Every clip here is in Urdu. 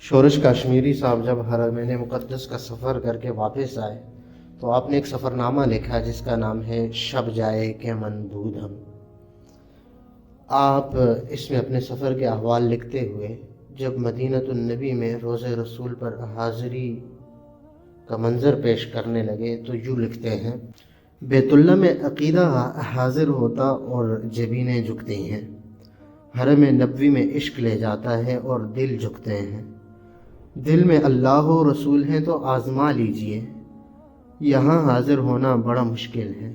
شورش کاشمیری صاحب جب حرمین مقدس کا سفر کر کے واپس آئے تو آپ نے ایک سفر نامہ لکھا جس کا نام ہے شب جائے کہ من بودھم۔ آپ اس میں اپنے سفر کے احوال لکھتے ہوئے جب مدینۃ النبی میں روض رسول پر حاضری کا منظر پیش کرنے لگے تو یوں لکھتے ہیں: بیت اللہ میں عقیدہ حاضر ہوتا اور جبینیں جھکتی ہیں، حرم نبوی میں عشق لے جاتا ہے اور دل جھکتے ہیں۔ دل میں اللہ و رسول ہیں تو آزما لیجئے، یہاں حاضر ہونا بڑا مشکل ہے۔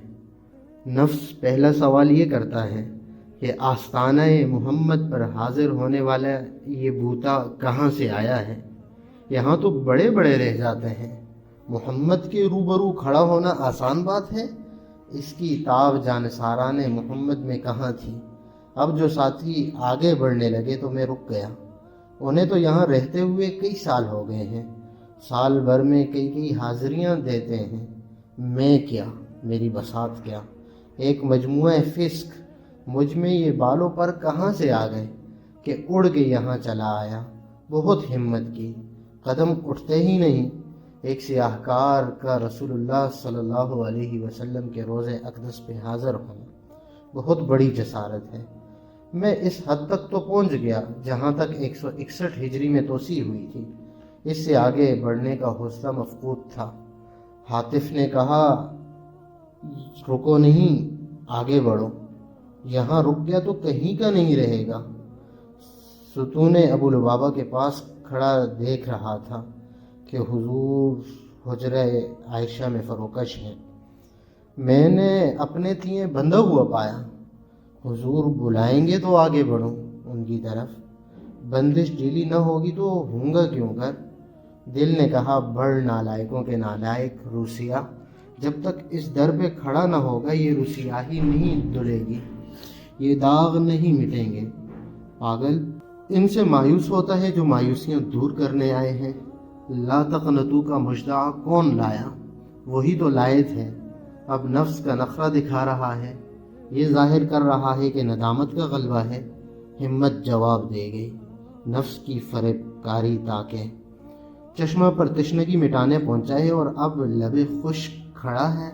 نفس پہلا سوال یہ کرتا ہے کہ آستانہ محمد پر حاضر ہونے والا یہ بوتا کہاں سے آیا ہے؟ یہاں تو بڑے بڑے رہ جاتے ہیں، محمد کے روبرو کھڑا ہونا آسان بات ہے؟ اس کی تاب جانثاران محمد میں کہاں تھی؟ اب جو ساتھی آگے بڑھنے لگے تو میں رک گیا۔ انہیں تو یہاں رہتے ہوئے کئی سال ہو گئے ہیں، سال بھر میں کئی حاضریاں دیتے ہیں۔ میں کیا، میری بساط کیا، ایک مجموعہ فسق مجھ میں یہ بالوں پر کہاں سے آ گئے کہ اڑ کے یہاں چلا آیا۔ بہت ہمت کی، قدم اٹھتے ہی نہیں۔ ایک سیاہ کار کا رسول اللہ صلی اللہ علیہ وسلم کے روض اقدس پہ حاضر ہونا بہت بڑی جسارت ہے۔ میں اس حد تک تو پہنچ گیا جہاں تک 161 ہجری میں توسیع ہوئی تھی، اس سے آگے بڑھنے کا حوصلہ مفقود تھا۔ حاطف نے کہا، رکو نہیں، آگے بڑھو، یہاں رک گیا تو کہیں کا نہیں رہے گا۔ ستون ابو لبابہ کے پاس کھڑا دیکھ رہا تھا کہ حضور حجرہ عائشہ میں فروکش ہیں۔ میں نے اپنے تیے بندھا ہوا پایا، حضور بلائیں گے تو آگے بڑھوں ان کی طرف، بندش ڈھیلی نہ ہوگی تو ہوں گا کیوں کر۔ دل نے کہا، بڑھ نالائکوں کے نالائک روسیا، جب تک اس در پہ کھڑا نہ ہوگا یہ روسیاہی نہیں دھلے گی، یہ داغ نہیں مٹیں گے۔ پاگل ان سے مایوس ہوتا ہے جو مایوسیاں دور کرنے آئے ہیں۔ لا تقنطوا کا مجدع کون لایا؟ وہی تو لائے تھے۔ اب نفس کا نخرہ دکھا رہا ہے، یہ ظاہر کر رہا ہے کہ ندامت کا غلبہ ہے۔ ہمت جواب دے گئی، نفس کی فریب کاری تاکہ چشمہ پر تشنگی مٹانے پہنچا ہے اور اب لب خشک کھڑا ہے۔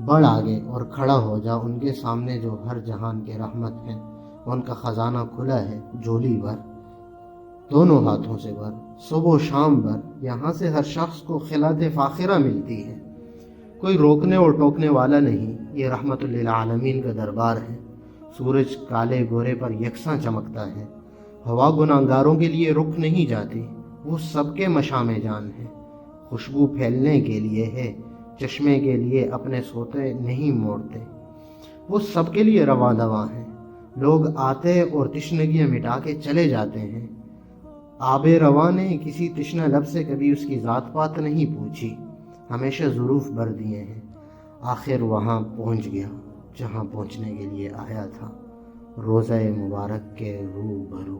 بڑھ آگے اور کھڑا ہو جا ان کے سامنے جو ہر جہان کے رحمت ہیں، ان کا خزانہ کھلا ہے جھولی بھر، دونوں ہاتھوں سے بھر، صبح و شام بھر۔ یہاں سے ہر شخص کو خلعت فاخرہ ملتی ہے، کوئی روکنے اور ٹوکنے والا نہیں۔ یہ رحمت للعالمین کا دربار ہے۔ سورج کالے گورے پر یکساں چمکتا ہے، ہوا گناہگاروں کے لیے رک نہیں جاتی، وہ سب کے مشام جان ہے۔ خوشبو پھیلنے کے لیے ہے، چشمے کے لیے اپنے سوتے نہیں موڑتے، وہ سب کے لیے رواں دواں ہے۔ لوگ آتے اور تشنگیاں مٹا کے چلے جاتے ہیں، آب رواں نے کسی تشنہ لب سے کبھی اس کی ذات پات نہیں پوچھی، ہمیشہ ظروف بھر دیے ہیں۔ آخر وہاں پہنچ گیا جہاں پہنچنے کے لیے آیا تھا، روضہ مبارک کے روبرو۔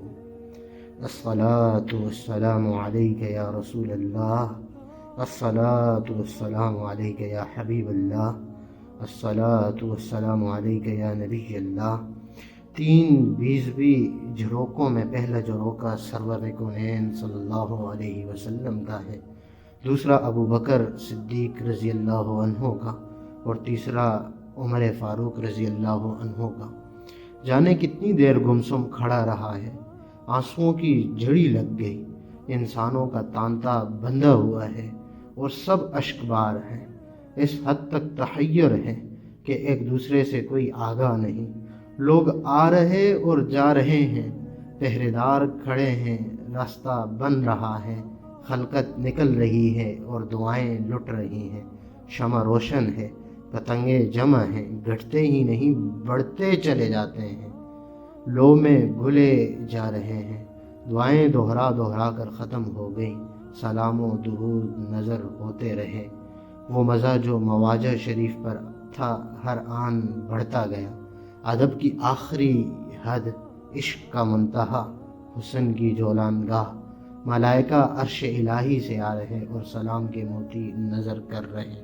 الصلاۃ والسلام علیک یا رسول اللہ، الصلاۃ والسلام علیک یا حبیب اللہ، الصلاۃ والسلام علیک یا نبی اللہ۔ 3 بیضوی جھروکوں میں پہلا جھروکا سرور کونین صلی اللہ علیہ وسلم کا ہے، دوسرا ابو بکر صدیق رضی اللہ عنہ کا، اور تیسرا عمر فاروق رضی اللہ عنہ کا۔ جانے کتنی دیر گمسم کھڑا رہا ہے، آنسوؤں کی جھڑی لگ گئی، انسانوں کا تانتا بندھا ہوا ہے اور سب اشک بار ہیں۔ اس حد تک تحیر ہے کہ ایک دوسرے سے کوئی آگاہ نہیں۔ لوگ آ رہے اور جا رہے ہیں، پہرے دار کھڑے ہیں، راستہ بن رہا ہے، خلقت نکل رہی ہے اور دعائیں لٹ رہی ہیں۔ شمع روشن ہے، پتنگیں جمع ہیں، گھٹتے ہی نہیں بڑھتے چلے جاتے ہیں، لو میں گھلے جا رہے ہیں۔ دعائیں دہرا کر ختم ہو گئیں، سلام و درود نظر ہوتے رہے۔ وہ مزہ جو مواجہ شریف پر تھا ہر آن بڑھتا گیا۔ ادب کی آخری حد، عشق کا منتہا، حسن کی جولان گاہ۔ ملائکہ عرش الہی سے آ رہے اور سلام کے موتی نظر کر رہے۔